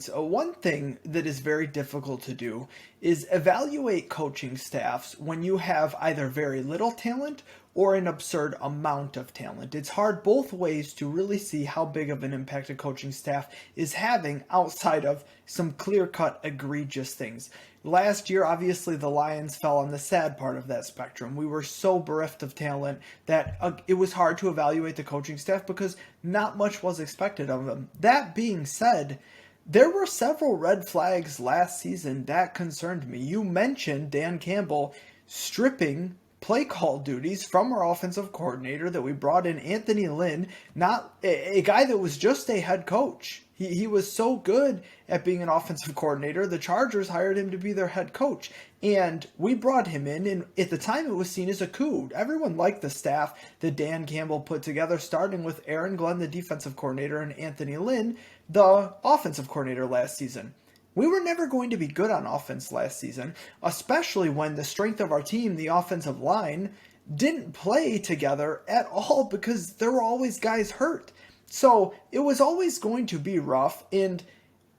So one thing that is very difficult to do is evaluate coaching staffs when you have either very little talent or an absurd amount of talent. It's hard both ways to really see how big of an impact a coaching staff is having outside of some clear-cut egregious things. Last year, obviously, the Lions fell on the sad part of that spectrum. We were so bereft of talent that it was hard to evaluate the coaching staff because not much was expected of them. That being said, there were several red flags last season that concerned me. You mentioned Dan Campbell stripping play call duties from our offensive coordinator that we brought in Anthony Lynn, not a guy that was just a head coach. He was so good at being an offensive coordinator, the Chargers hired him to be their head coach. And we brought him in, and at the time it was seen as a coup. Everyone liked the staff that Dan Campbell put together, starting with Aaron Glenn, the defensive coordinator, and Anthony Lynn, the offensive coordinator last season. We were never going to be good on offense last season, especially when the strength of our team, the offensive line, didn't play together at all because there were always guys hurt. So it was always going to be rough. And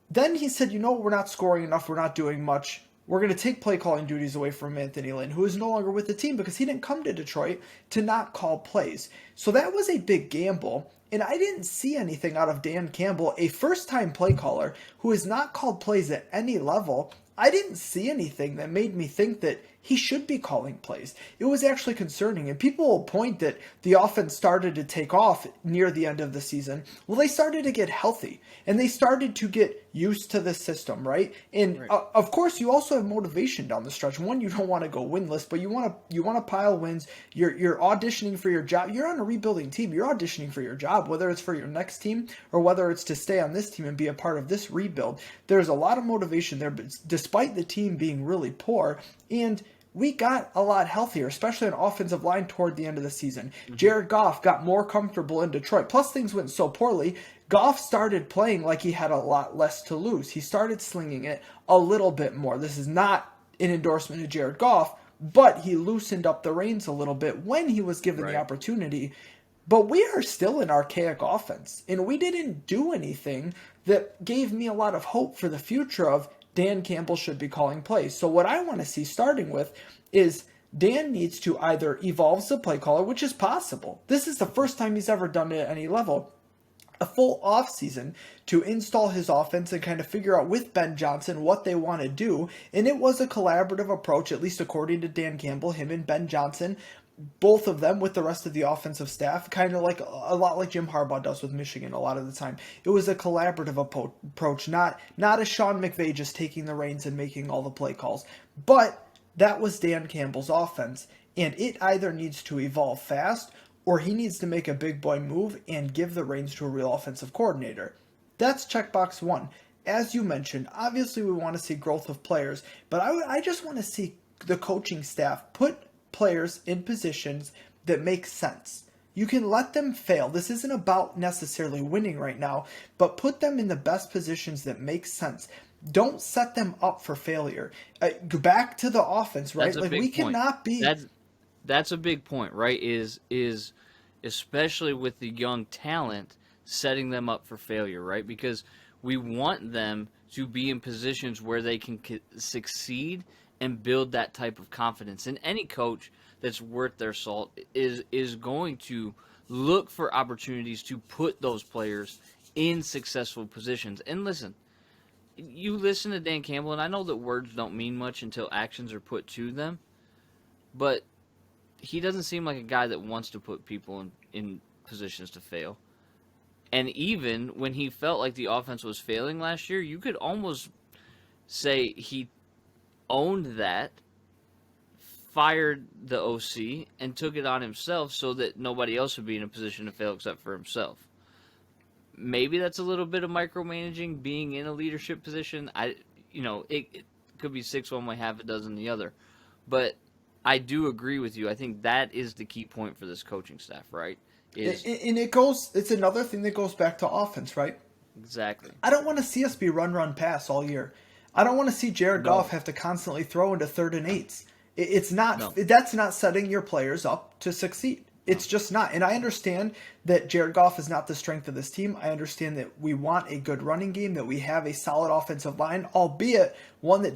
then he said, we're not scoring enough. We're not doing much. We're going to take play calling duties away from Anthony Lynn, who is no longer with the team because he didn't come to Detroit to not call plays. So that was a big gamble. And I didn't see anything out of Dan Campbell, a first-time play caller who has not called plays at any level. I didn't see anything that made me think that he should be calling plays. It was actually concerning, and people will point that the offense started to take off near the end of the season. Well, they started to get healthy, and they started to get used to the system, right? And Right. of course, you also have motivation down the stretch. One, you don't want to go winless, but you want to pile wins. You're auditioning for your job. You're on a rebuilding team. You're auditioning for your job, whether it's for your next team or whether it's to stay on this team and be a part of this rebuild. There's a lot of motivation there, but despite the team being really poor, and we got a lot healthier, especially on offensive line toward the end of the season. Jared Goff got more comfortable in Detroit. Plus, things went so poorly. Goff started playing like he had a lot less to lose. He started slinging it a little bit more. This is not an endorsement of Jared Goff, but he loosened up the reins a little bit when he was given the Right. opportunity. But we are still an archaic offense, and we didn't do anything that gave me a lot of hope for the future of Dan Campbell should be calling plays. So what I want to see starting with is Dan needs to either evolve as a play caller, which is possible. This is the first time he's ever done it at any level. A full offseason to install his offense and kind of figure out with Ben Johnson what they want to do. And it was a collaborative approach, at least according to Dan Campbell, him and Ben Johnson, both of them with the rest of the offensive staff, kind of like a lot like Jim Harbaugh does with Michigan a lot of the time. It was a collaborative approach, not a Sean McVay just taking the reins and making all the play calls. But that was Dan Campbell's offense, and it either needs to evolve fast or he needs to make a big boy move and give the reins to a real offensive coordinator. That's checkbox one. As you mentioned, obviously we want to see growth of players, but I just want to see the coaching staff put players in positions that make sense. You can let them fail. This isn't about necessarily winning right now, but put them in the best positions that make sense. Don't set them up for failure. Go back to the offense, right? That's a Like we big point. cannot be. That's a big point, right? Is especially with the young talent, setting them up for failure, right? Because we want them to be in positions where they can succeed and build that type of confidence. And any coach that's worth their salt is going to look for opportunities to put those players in successful positions. And listen, you listen to Dan Campbell, and I know that words don't mean much until actions are put to them, but he doesn't seem like a guy that wants to put people in positions to fail. And even when he felt like the offense was failing last year, you could almost say he owned that, fired the OC, and took it on himself so that nobody else would be in a position to fail except for himself. Maybe that's a little bit of micromanaging, being in a leadership position. It could be six one way, half a dozen the other. But I do agree with you. I think that is the key point for this coaching staff, right? And it's another thing that goes back to offense, right? Exactly. I don't want to see us be run, pass all year. I don't want to see Jared No. Goff have to constantly throw into 3rd and 8s. It's not. No. That's not setting your players up to succeed. It's just not. And I understand that Jared Goff is not the strength of this team. I understand that we want a good running game, that we have a solid offensive line, albeit one that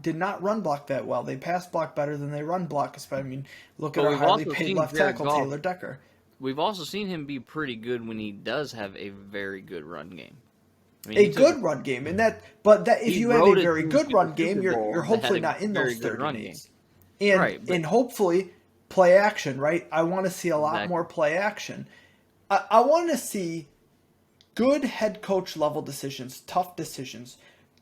did not run block that well. They pass block better than they run block. I mean, look at our highly paid left tackle, Taylor Decker. We've also seen him be pretty good when he does have a very good run game. I mean, a good run game, and if you have a very good run game, you're hopefully not in those 30 games. And hopefully play action, right? I want to see a lot more play action. I want to see good head coach level decisions, tough decisions,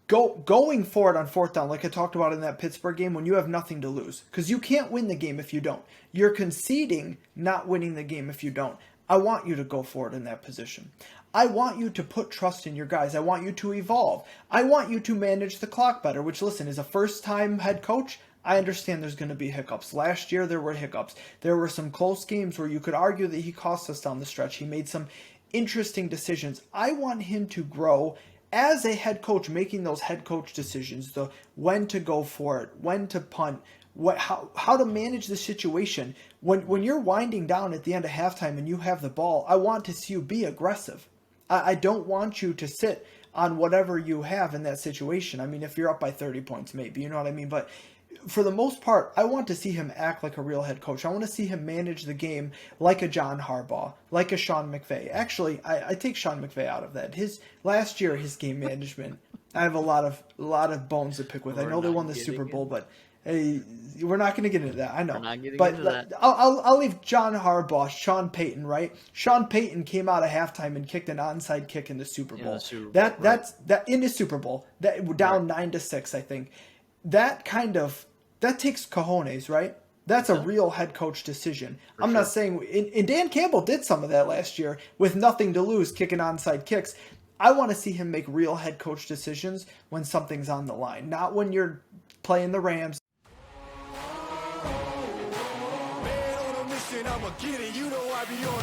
going forward on fourth down, like I talked about in that Pittsburgh game, when you have nothing to lose. Because you can't win the game if you don't. You're conceding not winning the game if you don't. I want you to go forward in that position. I want you to put trust in your guys. I want you to evolve. I want you to manage the clock better, which, listen, as a first-time head coach, I understand there's going to be hiccups. Last year, there were hiccups. There were some close games where you could argue that he cost us down the stretch. He made some interesting decisions. I want him to grow as a head coach, making those head coach decisions, the when to go for it, when to punt, how to manage the situation. When you're winding down at the end of halftime and you have the ball, I want to see you be aggressive. I don't want you to sit on whatever you have in that situation. I mean, if you're up by 30 points, maybe, you know what I mean? But for the most part, I want to see him act like a real head coach. I want to see him manage the game like a John Harbaugh, like a Sean McVay. Actually, I take Sean McVay out of that. Last year, his game management, I have a lot of bones to pick with. I know they won the Super Bowl, but hey, we're not going to get into that. I know. But I'll leave John Harbaugh, Sean Payton, right? Sean Payton came out of halftime and kicked an onside kick in the Super Bowl. That's in the Super Bowl. That down 9-6, I think. That takes cojones, right? That's a real head coach decision. I'm not saying, and Dan Campbell did some of that last year with nothing to lose, kicking onside kicks. I want to see him make real head coach decisions when something's on the line, not when you're playing the Rams. Man on a mission, I'ma get it. You know I be on